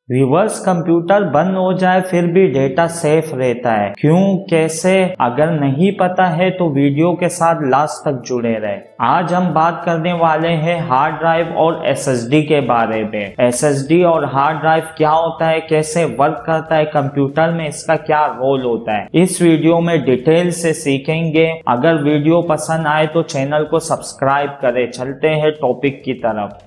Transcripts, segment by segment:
Reverse computer बंद हो जाए फिर भी डेटा सेफ रहता है, क्यों, कैसे? अगर नहीं पता है तो वीडियो के साथ लास्ट तक जुड़े रहे। आज हम बात करने वाले हैं हार्ड ड्राइव और एसएसडी के बारे में। एसएसडी और हार्ड ड्राइव क्या होता है, कैसे वर्क करता है कंप्यूटर में, इसका क्या रोल होता है, इस वीडियो में डिटेल से सीखेंगे। अगर वीडियो पसंद आए तो चैनल को सब्सक्राइब करें। चलते हैं टॉपिक की तरफ।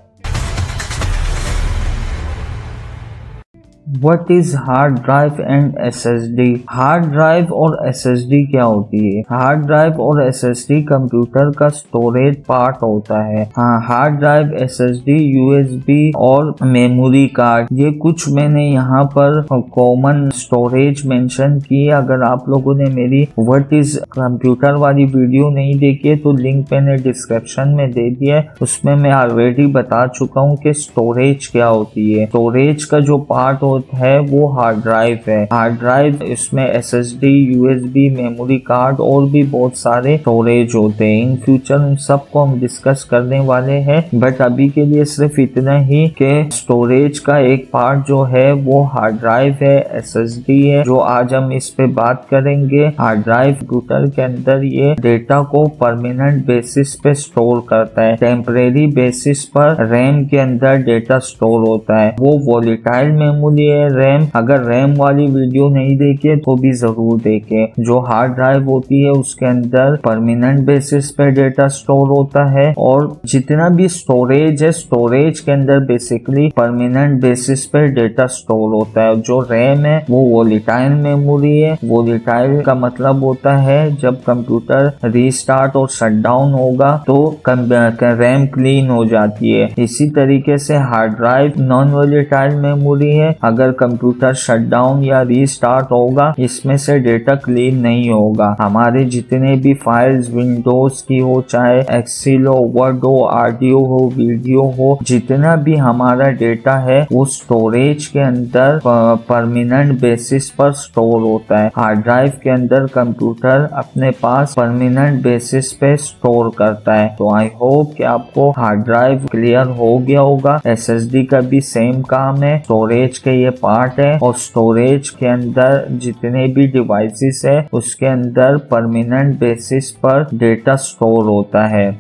What is hard drive and SSD? Hard drive और SSD क्या होती है? हार्ड ड्राइव और SSD कंप्यूटर का स्टोरेज पार्ट होता है। हार्ड ड्राइव, SSD, USB और मेमोरी कार्ड, ये कुछ मैंने यहाँ पर कॉमन स्टोरेज मेंशन की। अगर आप लोगों ने मेरी व्हाट इज कंप्यूटर वाली वीडियो नहीं देखी है तो लिंक मैंने डिस्क्रिप्शन में दे दिया है, उसमें मैं ऑलरेडी बता चुका हूँ कि स्टोरेज क्या होती है। स्टोरेज का जो पार्ट है वो हार्ड ड्राइव है। हार्ड ड्राइव, इसमें SSD, USB, मेमोरी कार्ड और भी बहुत सारे स्टोरेज होते हैं। इन फ्यूचर उन सबको हम डिस्कस करने वाले हैं, बट अभी के लिए सिर्फ इतना ही कि स्टोरेज का एक पार्ट जो है वो हार्ड ड्राइव है, SSD है, जो आज हम इस पे बात करेंगे। हार्ड ड्राइव कंप्यूटर के अंदर ये डेटा को परमानेंट बेसिस पे स्टोर करता है। टेम्परेरी बेसिस पर रैम के अंदर डेटा स्टोर होता है। वो वोलेटाइल मेमोरी रैम, अगर रैम वाली वीडियो नहीं देखी तो भी जरूर देखें। जो हार्ड ड्राइव होती है उसके अंदर परमानेंट बेसिस पे डेटा स्टोर होता है, और जितना भी स्टोरेज है, स्टोरेज के अंदर बेसिकली परमानेंट बेसिस पे डेटा स्टोर होता है। जो रैम है वो वोलेटाइल मेमोरी है। वोलेटाइल का मतलब होता है जब कंप्यूटर रीस्टार्ट और शटडाउन होगा तो रैम क्लीन हो जाती है। इसी तरीके से hard drive non volatile memory है। अगर कंप्यूटर शटडाउन या रीस्टार्ट होगा, इसमें से डेटा क्लीन नहीं होगा। हमारे जितने भी फाइल्स विंडोज की हो, चाहे एक्सेल हो, वर्ड हो, ऑडियो हो, वीडियो हो, जितना भी हमारा डेटा है वो स्टोरेज के अंदर परमानेंट बेसिस पर स्टोर होता है। हार्ड ड्राइव के अंदर कंप्यूटर अपने पास परमानेंट बेसिस पे स्टोर करता है। तो आई होप कि आपको हार्ड ड्राइव क्लियर हो गया होगा। SSD का भी सेम काम है, स्टोरेज के ये पार्ट है, और स्टोरेज के अंदर जितने भी डिवाइसेस है उसके अंदर परमानेंट बेसिस पर डेटा स्टोर होता है।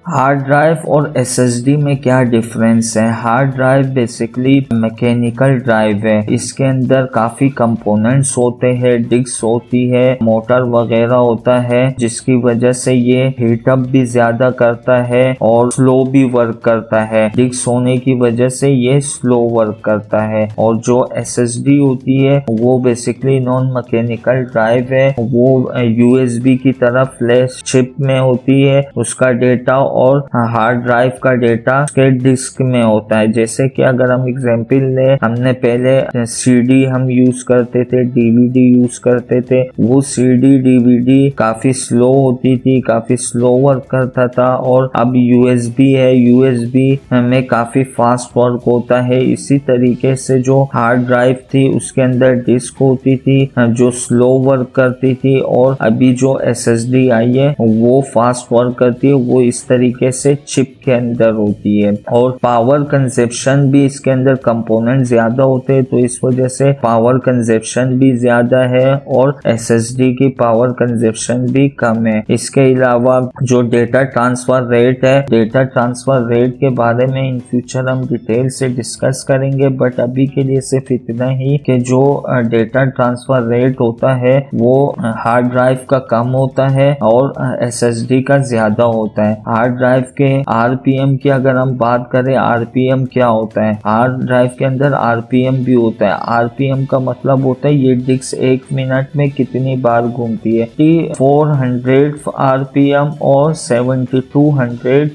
हार्ड ड्राइव और SSD में क्या डिफरेंस है? Hard drive basically mechanical drive है। इसके अंदर काफी कंपोनेंट्स होते हैं, डिस्क होती है, मोटर वगैरह होता है, जिसकी वजह से ये हीटअप भी ज्यादा करता है और स्लो भी वर्क करता है। डिस्क होने की वजह से ये स्लो वर्क करता है। और जो SSD होती है वो बेसिकली नॉन मैकेनिकल ड्राइव है। वो USB की तरह फ्लैश चिप में होती है, उसका डेटा और हार्ड ड्राइव का डेटा उसके डिस्क में होता है। जैसे कि अगर हम एग्जांपल ले, हमने पहले CD हम यूज करते थे, DVD यूज करते थे। वो CD DVD काफी स्लो होती थी, काफी स्लो वर्क करता था, और अब USB है, USB में काफी फास्ट वर्क होता है। इसी तरीके से जो हार्ड ड्राइव थी उसके अंदर डिस्क होती थी जो स्लो वर्क करती थी, और अभी जो SSD आई है वो फास्ट वर्क करती है। वो इस तरीके से चिप के अंदर होती है, और पावर कंजप्शन भी इसके अंदर कंपोनेंट ज्यादा होते हैं, तो इस वजह से पावर कंजप्शन भी ज्यादा है, और SSD की पावर कंजप्शन भी कम है। इसके अलावा जो डेटा ट्रांसफर रेट है, डेटा ट्रांसफर रेट के बारे में इन फ्यूचर हम डिटेल से डिस्कस करेंगे, बट अभी के लिए सिर्फ इतना ही कि जो डेटा ट्रांसफर रेट होता है वो हार्ड ड्राइव का कम होता है और SSD का ज्यादा होता है। हार्ड ड्राइव के RPM की अगर हम बात करें, RPM क्या होता है? हार्ड ड्राइव के अंदर RPM भी होता है। RPM का मतलब होता है ये डिस्क 1 मिनट में कितनी बार घूमती है। 400 RPM और 7200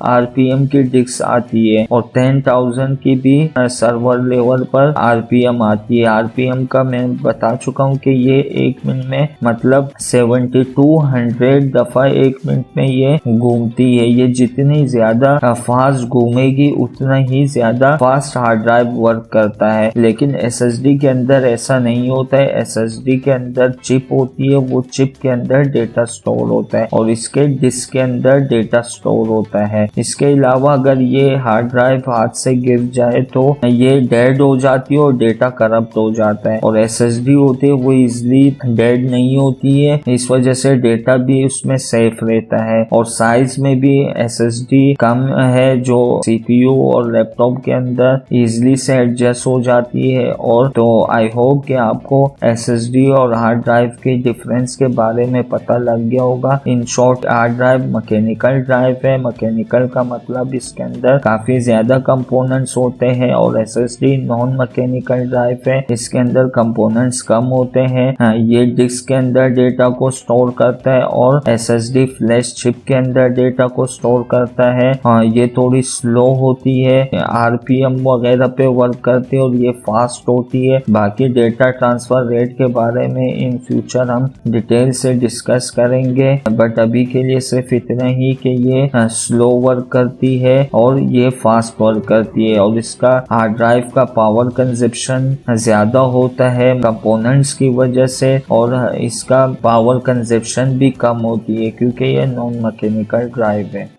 RPM की डिस्क आती है, और 10,000 की भी सर्वर लेवल पर RPM आती है। RPM का मैं बता चुका हूँ कि ये 1 मिनट में मतलब 7200 दफा 1 मिनट में ये घूमती है। ये जितनी ज्यादा फास्ट घूमेगी उतना ही ज्यादा फास्ट हार्ड ड्राइव वर्क करता है। लेकिन SSD के अंदर ऐसा नहीं होता है। SSD के अंदर चिप होती है, वो चिप के अंदर डेटा स्टोर होता है और इसके डिस्क के अंदर डेटा स्टोर होता है। इसके अलावा अगर ये हार्ड ड्राइव हाथ से गिर जाए तो ये डेड हो जाती है और डेटा करप्ट हो जाता है। और SSD होती है वो इजिली डेड नहीं होती है, इस वजह से डेटा भी उसमें सेफ रहता है। और साइज में भी SSD कम है जो CPU और लैपटॉप के अंदर इजिली से एडजस्ट हो जाती है। और तो आई होप कि आपको SSD और हार्ड ड्राइव के डिफरेंस के बारे में पता लग गया होगा। In short hard drive mechanical drive है। मैकेनिकल का मतलब इसके अंदर काफी ज्यादा कंपोनेंट्स होते हैं और SSD नॉन मैकेनिकल ड्राइव है, इसके अंदर कंपोनेंट्स कम होते हैं। ये डिस्क के अंदर डेटा को स्टोर करता है और SSD फ्लैश चिप के अंदर डेटा को स्टोर करता है। ये थोड़ी स्लो होती है, RPM वगैरह पे वर्क करती है और ये फास्ट होती है। बाकी डेटा ट्रांसफर रेट के बारे में इन फ्यूचर हम डिटेल से डिस्कस करेंगे, बट अभी के लिए सिर्फ इतना ही कि ये स्लो वर्क करती है और ये फास्ट वर्क करती है और इसका हार्ड ड्राइव का पावर कंजप्शन ज्यादा होता है कंपोनेंट्स की वजह से और इसका पावर कंजप्शन भी कम होती है क्योंकि ये नॉन मैकेनिकल ड्राइव है।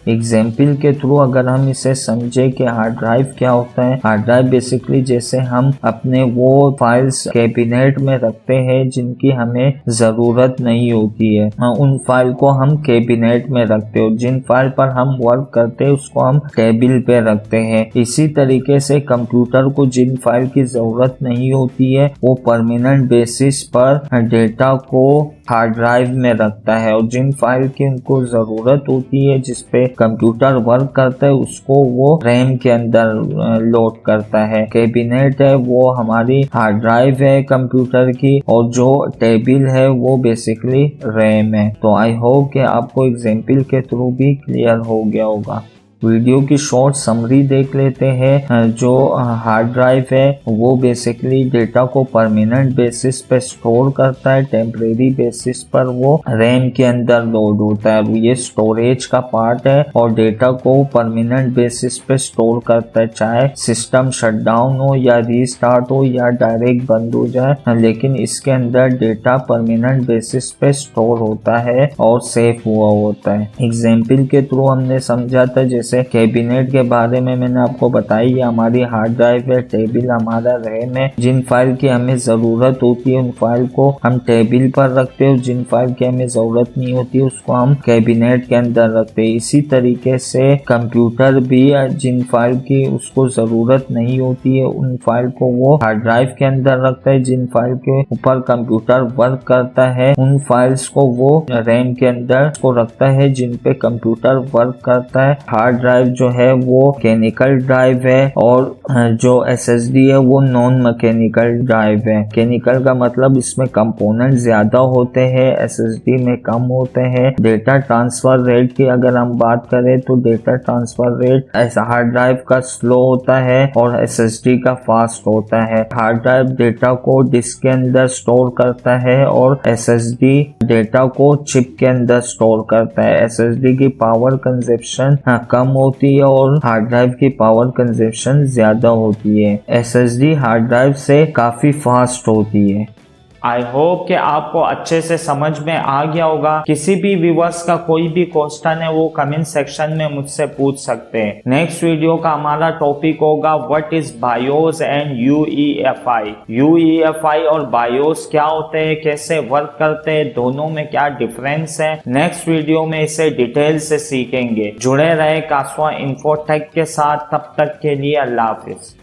एग्जाम्पल के थ्रू अगर हम इसे समझे कि हार्ड ड्राइव क्या होता है, हार्ड ड्राइव बेसिकली जैसे हम अपने वो फाइल्स कैबिनेट में रखते हैं जिनकी हमें जरूरत नहीं होती है, उन फाइल को हम कैबिनेट में रखते हैं। जिन फाइल पर हम वर्क करते हैं उसको हम टेबल पे रखते हैं। इसी तरीके से कंप्यूटर को जिन फाइल की जरूरत नहीं होती है वो परमानेंट बेसिस पर डेटा को हार्ड ड्राइव में रखता है और जिन फाइल की उनको जरूरत होती है जिसपे कंप्यूटर वर्क करता है उसको वो रैम के अंदर लोड करता है। कैबिनेट है वो हमारी हार्ड ड्राइव है कंप्यूटर की और जो टेबल है वो बेसिकली रैम है। तो आई होप कि आपको एग्जाम्पल के थ्रू भी क्लियर हो गया होगा। वीडियो की शॉर्ट समरी देख लेते हैं। जो हार्ड ड्राइव है वो बेसिकली डेटा को परमानेंट बेसिस पे स्टोर करता है, टेम्परेरी बेसिस पर वो रैम के अंदर लोड होता है। ये स्टोरेज का पार्ट है और डेटा को परमानेंट बेसिस पे स्टोर करता है, चाहे सिस्टम शटडाउन हो या रीस्टार्ट हो या डायरेक्ट बंद हो जाए, लेकिन इसके अंदर डेटा परमानेंट बेसिस पे स्टोर होता है और सेफ हुआ होता है। एग्जाम्पल के थ्रू हमने समझा था, जैसे कैबिनेट के बारे में मैंने आपको बताई, ये हमारी हार्ड ड्राइव है, टेबल हमारा रैम है। जिन फाइल की हमें जरूरत होती है उन फाइल को हम टेबल पर रखते हैं, जिन फाइल की हमें जरूरत नहीं होती उसको हम कैबिनेट के अंदर रखते हैं। इसी तरीके से कंप्यूटर भी जिन फाइल की उसको जरूरत नहीं होती है उन फाइल को वो हार्ड ड्राइव के अंदर रखता है। जिन फाइल के ऊपर कंप्यूटर वर्क करता है उन फाइल्स को वो रैम के अंदर को रखता है जिन पे कंप्यूटर वर्क करता है। हार्ड ड्राइव जो है वो मैकेनिकल ड्राइव है और जो SSD है वो नॉन मैकेनिकल ड्राइव है। मैकेनिकल का मतलब इसमें कंपोनेंट ज्यादा होते हैं, SSD में कम होते हैं। डेटा ट्रांसफर रेट की अगर हम बात करें तो data transfer rate hard drive का स्लो होता है और SSD का फास्ट होता है। हार्ड ड्राइव डेटा को डिस्क के अंदर स्टोर करता है और SSD डेटा को चिप के अंदर स्टोर करता है। SSD की पावर कंजप्शन कम होती है और हार्ड ड्राइव की पावर कंजप्शन ज्यादा होती है। SSD हार्ड ड्राइव से काफी फास्ट होती है। आई होप कि आपको अच्छे से समझ में आ गया होगा। किसी भी व्यूअर्स का कोई भी क्वेश्चन है वो कमेंट सेक्शन में मुझसे पूछ सकते हैं। नेक्स्ट वीडियो का हमारा टॉपिक होगा what is BIOS and UEFI। UEFI और बायोस क्या होते हैं, कैसे वर्क करते हैं, दोनों में क्या डिफरेंस है, नेक्स्ट वीडियो में इसे डिटेल से सीखेंगे। जुड़े रहे कासवा इन्फोटेक के साथ, तब तक के लिए अल्लाह हाफिज।